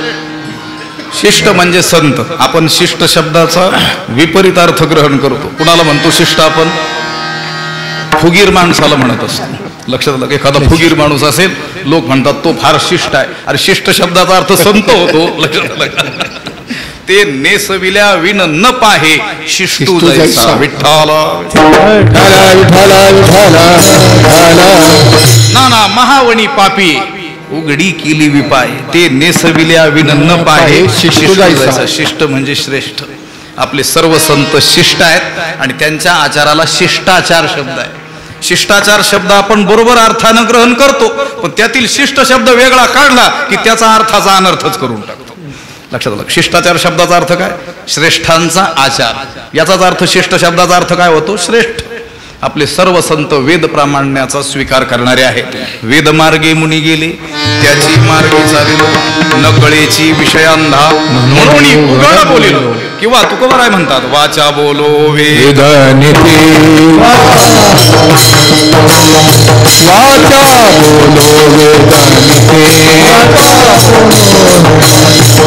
शिष्ट म्हणजे संत. आपण शिष्ट शब्दाचा विपरीत अर्थ ग्रहण करतो. कुणाला म्हणतो शिष्ट? आपण फुगीर माणसाला म्हणत असतो. लक्षात आलं? एखादा फुगीर माणूस असेल, लोक म्हणतात तो फार शिष्ट आहे. अरे शिष्ट शब्दाचा अर्थ संत होतो. लक्षात आलं? ते नेसविल्या विण न पाहे शिष्टू जैसा. विठ्ठल ना महावणी पापी उघडी केली विपाय. ते नेसविल्या विण न पाहे शिष्टू जैसा. शिष्ट म्हणजे श्रेष्ठ. आपले सर्व संत शिष्ट आहेत आणि त्यांच्या आचाराला शिष्टाचार शब्द आहे. शिष्टाचार शब्द आपण बरोबर अर्थानं ग्रहण करतो, पण त्यातील शिष्ट शब्द वेगळा काढला की त्याचा अर्थाचा अनर्थच करून टाकतो. लक्षात आलं? शिष्टाचार शब्दाचा अर्थ काय? श्रेष्ठांचा आचार. याचाच अर्थ शिष्ट शब्दाचा अर्थ काय होतो? श्रेष्ठ. आपले सर्व संत वेद प्रामाण्याचा स्वीकार करणारे आहेत. वेदमार्गे मुनी गेले, त्याची मार्गे चालिलो, न कळेची विषयांधा म्हणून उघड बोलिलो. किंवा तुकोबाराय म्हणतात, वाचा बोलो वेद नीती वाचा बोलो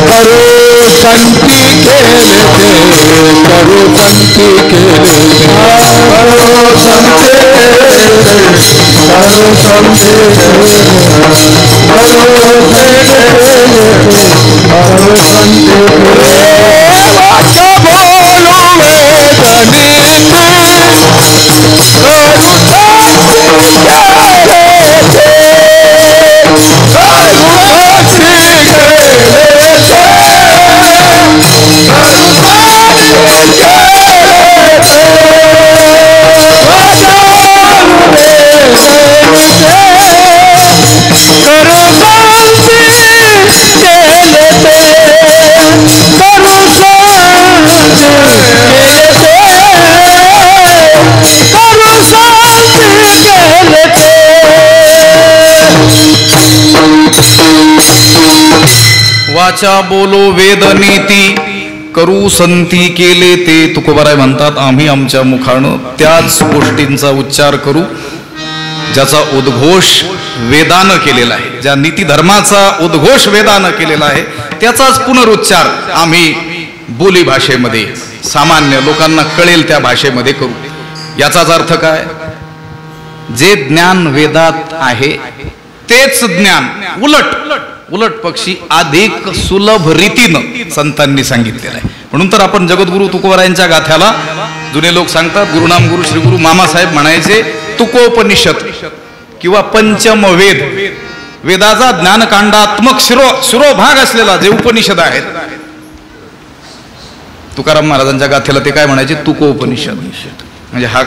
करो संती केले करो संती केले करो संते करो वाचा बोलो वाचा बोलो वेद नीती करू संती केले ते. तुकोबाराय म्हणतात, आम्ही आमच्या मुखानं त्याच गोष्टींचा उच्चार करू ज्याचा उद्घोष वेदानं केलेला आहे. ज्या नीती धर्माचा उद्घोष वेदानं केलेला आहे त्याचाच पुनरुच्चार आम्ही बोली भाषेमध्ये सामान्य लोकांना कळेल त्या भाषेमध्ये करू. याचाच अर्थ काय? जे ज्ञान वेदात आहे तेच ज्ञान उलट पक्षी अधिक सुलभ रीतीनं संतांनी सांगितलेलं आहे. म्हणून तर आपण जगद्गुरु तुकोबारायांच्या गाथ्याला जुने लोक सांगतात, गुरुनाम गुरु श्री गुरु मामासाहेब म्हणायचे तुकोपनिषद किंवा पंचम वेद. वेदाचा ज्ञानकांडात्मक शिरोभाग असलेला जे उपनिषद आहेत. तुकाराम महाराजांच्या गाथ्याला ते काय म्हणायचे? तुकोपनिषद. म्हणजे हा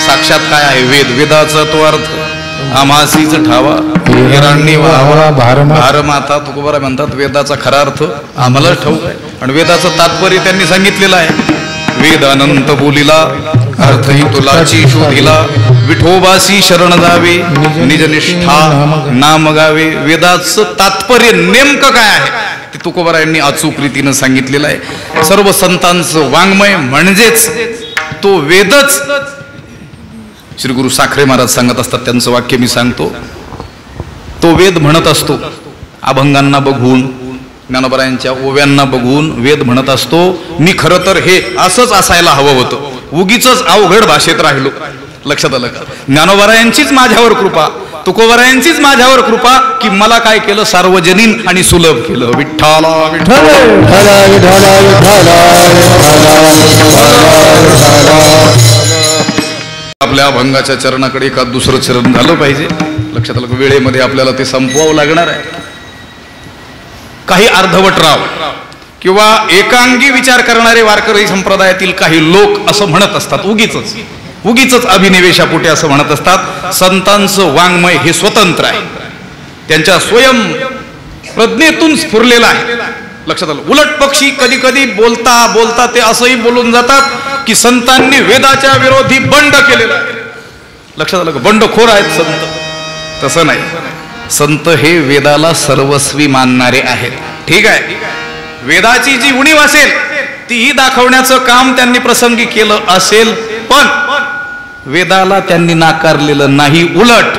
साक्षात काय आहे? वेद. वेदाचा तो अर्थ आम्हासीच ठावा हिराणी वावा भारमाता. तुकोबाराय म्हणतात वेदाचा खरा अर्थ आम्हालाच ठाऊक आहे आणि वेदाचं तात्पर्य त्यांनी सांगितलेलं आहे. वेद अनंत बोलिला अर्थही तुलाची शोधिला विठोबासी शरण जावे निज निष्ठा नाम गावे. वेदाचं तात्पर्य नेमकं काय आहे ते तुकोबारायांनी अचूक रीतीनं सांगितलेलं आहे. सर्व संतांचं वाङ्मय म्हणजेच तो वेदच. श्री गुरु साखरे महाराज सांगत असतात, त्यांचं वाक्य मी सांगतो. तो वेद म्हणत असतो अभंगांना बघून, ज्ञानोबरायांच्या ओव्यांना बघून वेद म्हणत असतो, मी खरं तर हे असंच असायला हवं होतं, उगीच अवघड भाषेत राहिलो. लक्षात आलं का? ज्ञानोबरायांचीच माझ्यावर कृपा, तुकोबरायांचीच माझ्यावर कृपा की मला काय केलं, सार्वजनीन आणि सुलभ केलं. विठ्ठला विठ्ठल आपल्या अभंगाच्या चरणाकडे एखाद दुसरं चरण झालं पाहिजे. लक्षात आलं? वेळेमध्ये आपल्याला ते संपवावं लागणार आहे. काही अर्धवट राव किंवा एकांगी विचार करणारे वारकरी संप्रदायातील काही लोक असं म्हणत असतात, उगीच अभिनिवेशापोटी असं म्हणत असतात, संतांचं वाङ्मय हे स्वतंत्र आहे, त्यांच्या स्वयं प्रज्ञेतून स्फुरलेलं आहे. लक्षात आलं? उलट पक्षी कधी कधी बोलता बोलता ते असंही बोलून जातात की संतांनी वेदाच्या विरोधी बंड केलेला आहे. लक्षात आलं? बंडखोर आहेत संत. तसं नाही, संत हे वेदाला सर्वस्वी मानणारे आहेत. ठीक आहे, वेदाची जी उणीव असेल तीही दाखवण्याचं काम त्यांनी प्रसंगी केलं असेल, पण वेदाला त्यांनी नाकारलेलं नाही. उलट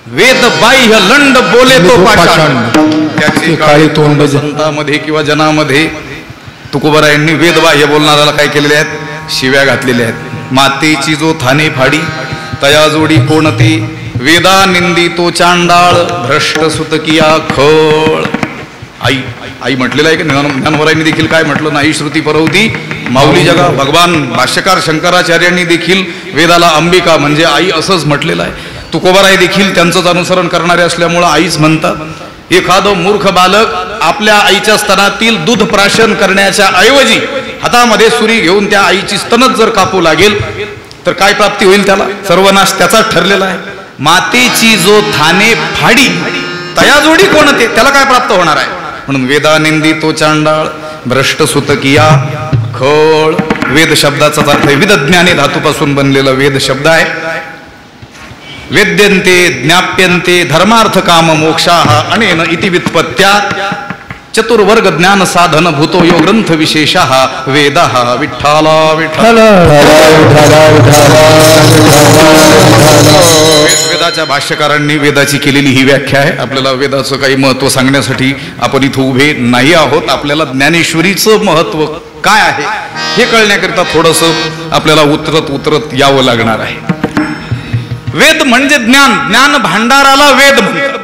वेद बाह्य लंड बोले तो पाषाण, त्याची काळी तोंड संतांमध्ये किंवा जनामध्ये तुकोबारायांनी वेद बाह्य बोलणाऱ्याला काय केलेले आहेत, शिव्या घातलेल्या आहेत. मातेची जो थाने फाडी तया जोडी कोणती, वेदा निंदी तो चांडाळ भ्रष्ट सुतकिया खळ. आई म्हटलेलं आहे की ज्ञानोबरायांनी देखील काय म्हटलं, नाही श्रुती परवती माऊली जगा. भगवान भाष्यकार शंकराचार्यांनी देखील वेदाला अंबिका म्हणजे आई असंच म्हटलेलं आहे. तुकोबाराय देखील त्यांचंच अनुसरण करणारे असल्यामुळं आईच म्हणतात. एखादं मूर्ख बालक आपल्या आईच्या स्तनातील दूध प्राशन करण्याच्या ऐवजी हातामध्ये सुरी घेऊन त्या आईची स्तनच जर कापू लागेल तर काय प्राप्ती होईल त्याला, सर्वनाश त्याचाच ठरलेला आहे. मातेची जो थाने फाडी तया जोडी कोणते, त्याला काय प्राप्त होणार आहे. म्हणून वेदानिंदी तो चांडाळ भ्रष्ट सुतकिया खळ. वेद शब्दाचा अर्थ विदज्ञानी धातूपासून बनलेला वेद शब्द आहे. वेद्यन्ते ज्ञाप्यन्ते धर्मार्थ काम मोक्षाः अनेन इति व्युत्पत्त्या चतुर्वर्ग ज्ञान साधन भूतो यो ग्रंथ विशेषः वेदः. विठ्ठला विठ्ठल. वेदाच्या भाष्यकारांनी वेदाची केलेली ही व्याख्या आहे. आपल्याला वेदाचं काही महत्व सांगण्यासाठी आपण इथं उभे नाही आहोत. आपल्याला ज्ञानेश्वरीचं महत्व काय आहे हे कळण्याकरिता थोडंसं आपल्याला उतरत यावं लागणार आहे. वेद म्हणजे ज्ञान, ज्ञान भांडाराला वेद म्हणतात.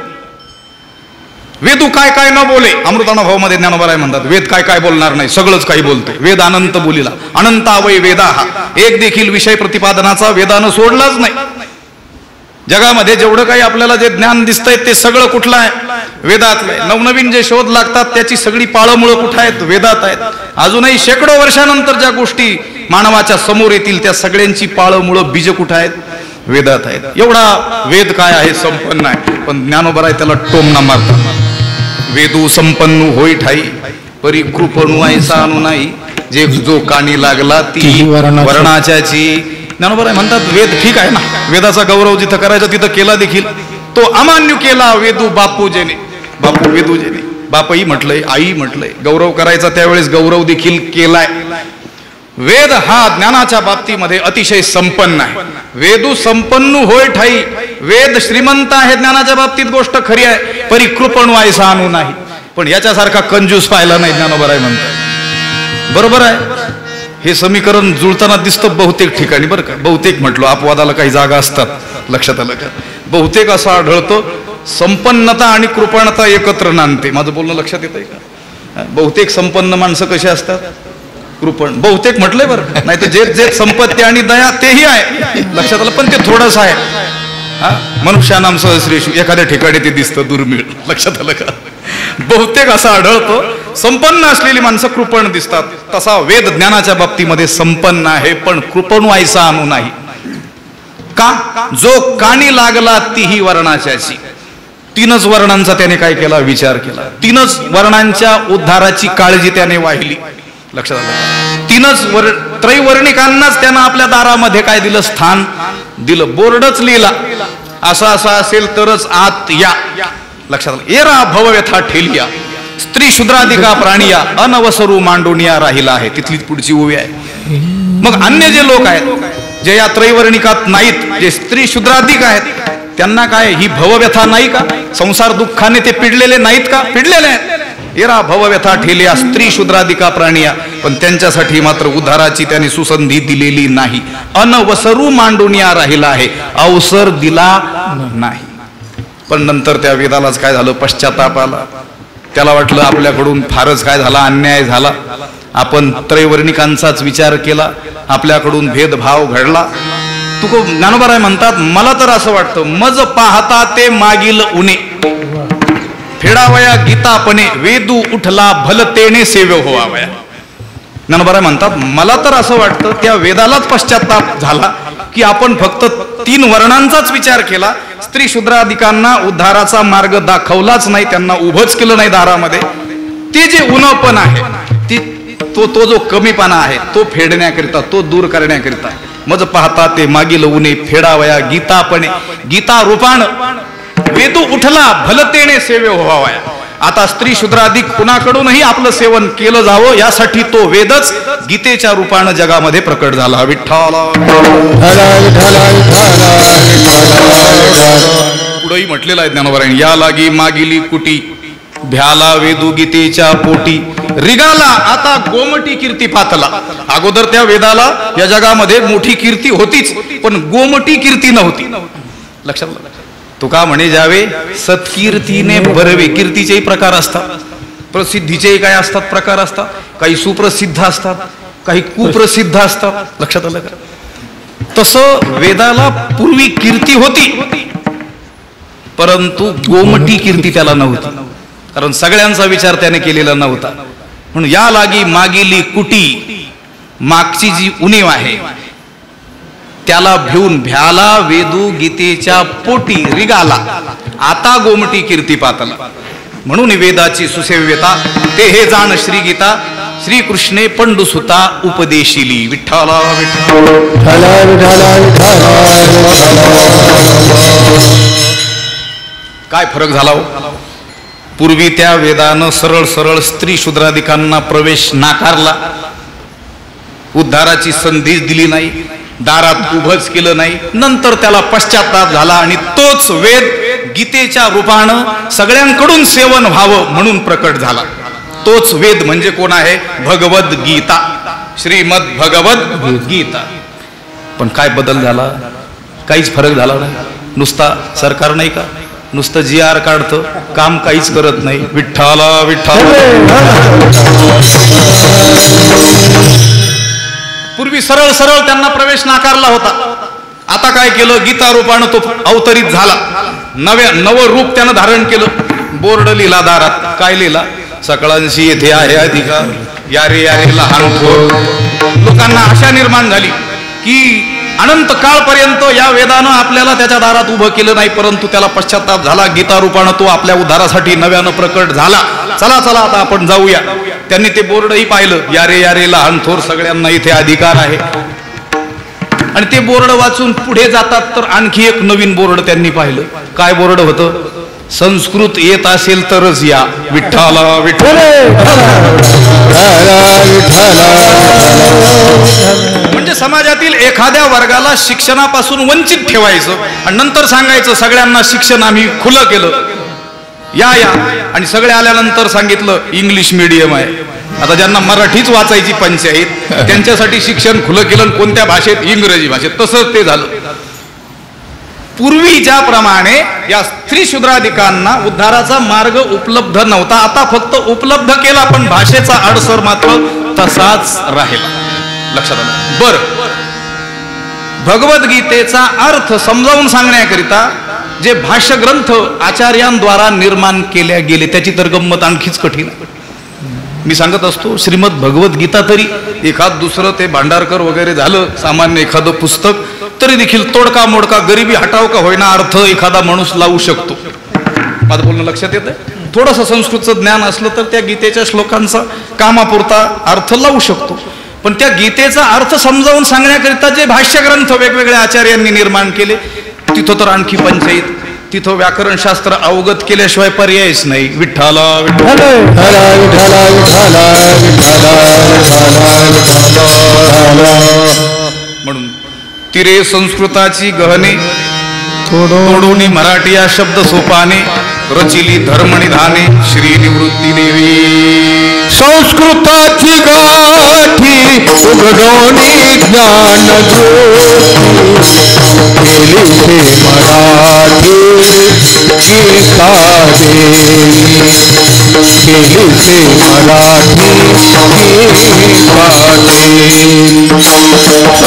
वेदू काय काय न बोले, अमृतानुभवामध्ये ज्ञानोबराय म्हणतात वेद काय काय बोलणार नाही, सगळंच काही बोलतोय. वेद अनंत बोलिला, अनंतावय वेदाः. एक देखील विषय प्रतिपादनाचा वेदानं सोडलाच नाही. जगामध्ये जेवढं काही आपल्याला जे ज्ञान दिसतंय ते सगळं कुठलं आहे, वेदातलं आहे. नवनवीन जे शोध लागतात त्याची सगळी पाळंमुळं कुठं आहेत, वेदात आहेत. अजूनही शेकडो वर्षानंतर ज्या गोष्टी मानवाच्या समोर येतील त्या सगळ्यांची पाळंमुळं बीज कुठं आहेत, वेदात आहेत. एवढा वेद काय आहे, संपन्न आहे. पण ज्ञानोबराय त्याला टोमना मारतात. वेदू संपन्नू होई ठाई परी कृपणू ऐसा अनु नाही, जे जो कानी लागला ती वर्णाच्याची. ज्ञानोबराय म्हणतात वेद ठीक आहे ना, वेदाचा गौरव जिथं करायचा तिथं केला देखील, तो अमान्य केला वेदू बापूजेने. बापू वेदूजेने, बापही म्हटलंय, आई म्हटलंय. गौरव करायचा त्यावेळेस गौरव देखील केलाय. वेद हा ज्ञानाच्या बाबतीमध्ये अतिशय संपन्न आहे. वेदू संपन्न होय ठाई, वेद श्रीमंत आहे ज्ञानाच्या बाबतीत, गोष्ट खरी आहे. परिकृपणू ऐसा अनु नाही, पण याच्यासारखा कंजूस पाहिला नाही ज्ञानोबराय म्हणतात. बरोबर आहे, हे समीकरण जुळताना दिसतं बहुतेक ठिकाणी. बरं का, बहुतेक म्हटलो, अपवादाला काही जागा असतात. लक्षात आलं का? बहुतेक असं आढळतं संपन्नता आणि कृपणता एकत्र नांदते. माझं बोलणं लक्षात येतंय का? बहुतेक संपन्न माणसं कशी असतात, कृपण. बहुतेक म्हटलंय बरं, नाही तर जे जे संपत्ती आणि दया तेही आहे. लक्षात आलं, पण ते थोडंसं आहे. मनुष्यानाम सहस्रेषु, एखाद्या ठिकाणी ते दिसतं दुर्मिळ. लक्षात आलं का? बहुतेक असं आढळतं संपन्न असलेली माणसं कृपण दिसतात. तसा वेद ज्ञानाच्या बाबतीमध्ये संपन्न आहे, पण कृपणू ऐसा अनु नाही. का? जो कानी लागला तीही वर्णाच्याची. तीनच वर्णांचा त्याने काय केला, विचार केला. तीनच वर्णांच्या उद्धाराची काळजी त्याने वाहिली. लक्षात आलं. तीनच त्रैवर्णिकांनाच त्यानं आपल्या दारामध्ये काय दिलं? स्थान दिलं. बोर्डच लिहिला, असं असं असेल तरच आत या. लक्षात आलं? एरा भवव्यथा ठेलिया स्त्री शूद्राधिका प्राणिया अनवसरू मांडोनिया राहिला आहे. तिथलीच पुढची ओवी आहे. मग अन्य जे लोक आहेत जे या त्रैवर्णिकात नाहीत, जे स्त्री शूद्राधिक आहेत, त्यांना काय ही भवव्यथा नाही का? संसार दुःखाने ते पिडलेले नाहीत का? पिडलेले आहेत. एरा भवव्यथा ठेलिया स्त्री शूद्राधिका प्राणिया. पण त्यांच्यासाठी मात्र उद्धाराची त्यांनी सुसंधी दिलेली नाही. अनवसरू मांडोनिया राहिला आहे, अवसर दिला नाही. पण नंतर त्या वेदालाच काय झालं? पश्चाताप आला. त्याला वाटलं आपल्याकडून फारच काय झाला, अन्याय झाला. आपण त्रैवर्णिकांचाच विचार केला, आपल्याकडून भेदभाव घडला. तुको ज्ञानोबा म्हणतात, मला तर असं वाटतं, मज पाहता ते मागील उणे फेडावया गीतापणे वेदू उठला भलतेने सेव्य व्हावया. ज्ञानोबा म्हणतात, मला तर असं वाटतं त्या वेदालाच पश्चाताप झाला की आपण फक्त 3 वर्णांचाच विचार केला. स्त्री शूद्राधिकांना उद्धाराचा मार्ग दाखवलाच नाही, त्यांना उभंच केलं नाही दारामध्ये. ते जे उणपण आहे, तो जो कमीपणा आहे, तो फेडण्याकरिता, तो दूर करण्याकरिता मज पाहता ते मागील उणे फेडावया गीतापणे. गीता रूपान वेदू उठला भलतेने सेव्य व्हावया. आता स्त्री शूद्राधिक कुणाकडूनही आपलं सेवन केलं जावं यासाठी तो वेदच गीतेच्या रूपानं जगामध्ये प्रकट झाला. विठ्ठला पुढेही म्हटलेलं आहे ज्ञानोबारायण, या लागी मागिली कुटी भ्याला वेदू गीतेच्या पोटी रिगाला आता गोमटी कीर्ती पातला. अगोदर त्या वेदाला या जगामध्ये मोठी कीर्ती होतीच, पण गोमटी कीर्ती नव्हती. लक्षात तुका म्हणे जावे सत्कीर्तीने बरवे. कीर्तीचेही प्रकार असतात, प्रसिद्धीचेही काय असतात प्रकार असतात. काही सुप्रसिद्ध असतात, काही कुप्रसिद्ध असतात. लक्षात आलं का? तसं वेदाला पूर्वी कीर्ती होती, परंतु गोमटी कीर्ती त्याला नव्हती, कारण सगळ्यांचा विचार त्याने केलेला नव्हता. म्हणून या लागी मागिली कुटी, मागची जी उणीव आहे त्याला भिवून भ्याला वेदू गीतेच्या पोटी रिगाला आता गोमटी कीर्ती पातला. म्हणून वेदाची सुसेव्यता ते हे जाण श्री गीता श्रीकृष्णे पंडुसुता उपदेशिली. विठ्ठला काय फरक झाला हो? पूर्वी त्या वेदानं सरळ सरळ स्त्री शूद्राधिकांना प्रवेश नाकारला, उद्धाराची संधी दिली नाही, दारात उभंच केलं नाही. नंतर त्याला पश्चाताप झाला आणि तोच वेद गीतेच्या रूपानं सगळ्यांकडून सेवन व्हावं म्हणून प्रकट झाला. तोच वेद म्हणजे कोण आहे? भगवद गीता, श्रीमद भगवद गीता. पण काय बदल झाला? काहीच फरक झाला नाही. नुसता सरकार नाही का, नुसतं GR काढतं, काम काहीच करत नाही. विठ्ठला विठ्ठल. पूर्वी सरळ सरळ त्यांना प्रवेश नाकारला होता. आता काय केलं? गीता रूपानं तो अवतरित झाला. नवं रूप त्यानं धारण केलं. बोर्ड लिहिला दारात. काय लिहिला? सकळांशी येथे आहे अधिकार, यारे यारे लहान थोर. लोकांना आशा निर्माण झाली की अनंत काळपर्यंत या वेदानं आपल्याला त्याच्या दारात उभं केलं नाही, परंतु त्याला पश्चाताप झाला. गीता रूपानं तो आपल्या उद्धारासाठी नव्यानं प्रकट झाला. चला चला आता आपण जाऊया. त्यांनी ते बोर्डही पाहिलं, यारे यारे लहान थोर सगळ्यांना इथे अधिकार आहे. आणि ते बोर्ड वाचून पुढे जातात तर आणखी एक नवीन बोर्ड त्यांनी पाहिलं. काय बोर्ड होतं? संस्कृत येत असेल तरच या. विठ्ठला विठ्ठल. म्हणजे समाजातील एखाद्या वर्गाला शिक्षणापासून वंचित ठेवायचं आणि नंतर सांगायचं सगळ्यांना शिक्षण आम्ही खुलं केलं, या या. आणि सगळे आल्यानंतर सांगितलं इंग्लिश मीडियम आहे. आता ज्यांना मराठीच वाचायची पंचायत त्यांच्यासाठी शिक्षण खुलं केलं. कोणत्या भाषेत? इंग्रजी भाषेत. तसंच ते झालं. पूर्वी ज्याप्रमाणे या स्त्री शूद्राधिकांना उद्धाराचा मार्ग उपलब्ध नव्हता, आता फक्त उपलब्ध केला, पण भाषेचा अडसर मात्र तसाच राहिला. लक्षात आलं? बर, भगवद्गीतेचा अर्थ समजावून सांगण्याकरिता जे भाष्य ग्रंथ आचार्यांद्वारा निर्माण केल्या गेले त्याची तर गंमत आणखीच कठीण. मी सांगत असतो, श्रीमद भगवद्गीता तरी एखाद दुसरं ते भांडारकर वगैरे झालं, सामान्य एखादं पुस्तक तरी देखील तोडका मोडका गरिबी हटाव का होईना अर्थ एखादा माणूस लावू शकतो. माझं बोलणं लक्षात येतं? थोडंसं संस्कृतचं ज्ञान असलं तर त्या गीतेच्या श्लोकांचा कामापुरता अर्थ लावू शकतो. पण त्या गीतेचा अर्थ समजावून सांगण्याकरिता जे भाष्यग्रंथ वेगवेगळ्या आचार्यांनी निर्माण केले तिथं तर आणखी पंचायत. तिथं व्याकरणशास्त्र अवगत केल्याशिवाय पर्यायच नाही. विठ्ठला विठ्ठल म्हणून तिरे संस्कृताची गहने तोडून मराठी या शब्द सोपाने रचिली धर्मनिधाने श्री निवृत्ती देवी. संस्कृताची गाठी उघडोनी ज्ञान ज्योती केली ते मराठी गीता देवी केली ते मराठी गीता देवी.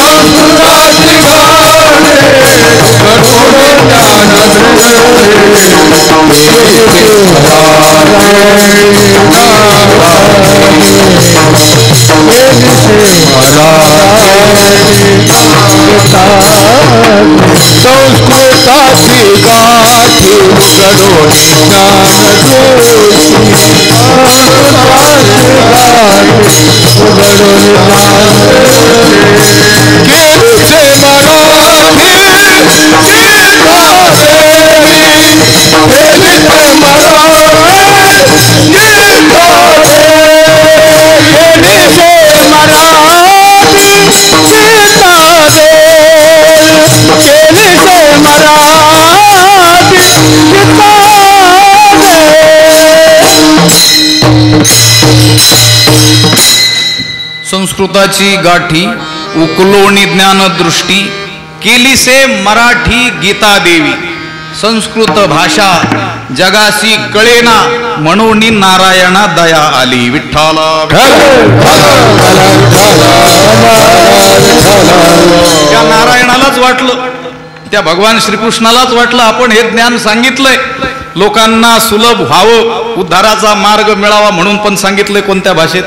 संस्कृताची गाठी उघडोनी ज्ञान संस्कृताची गाठी उघडोनी ज्ञान संस्कृताची गाठी उकलोणी ज्ञान दृष्टी केली से मराठी गीता देवी. संस्कृत भाषा जगासी कळेना म्हणून नारायणा दया आली. विठ्ठला त्या नारायणालाच वाटलं, त्या भगवान श्रीकृष्णालाच वाटलं आपण हे ज्ञान सांगितलंय लोकांना सुलभ व्हावं, उद्धाराचा मार्ग मिळावा म्हणून पण सांगितलंय. कोणत्या भाषेत?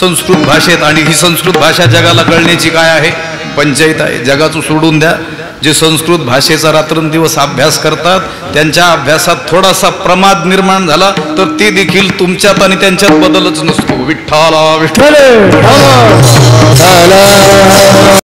संस्कृत भाषेत. आणि ही संस्कृत भाषा जगाला कळण्याची काय आहे? पंचायत आहे. जगाचं सोडून द्या. जे संस्कृत भाषेचा रात्रंदिवस अभ्यास करतात त्यांच्या अभ्यासात थोडासा प्रमाद निर्माण झाला तर ते देखील तुमच्यात आणि त्यांच्यात बदलच नसतो. विठ्ठला विठ्ठल.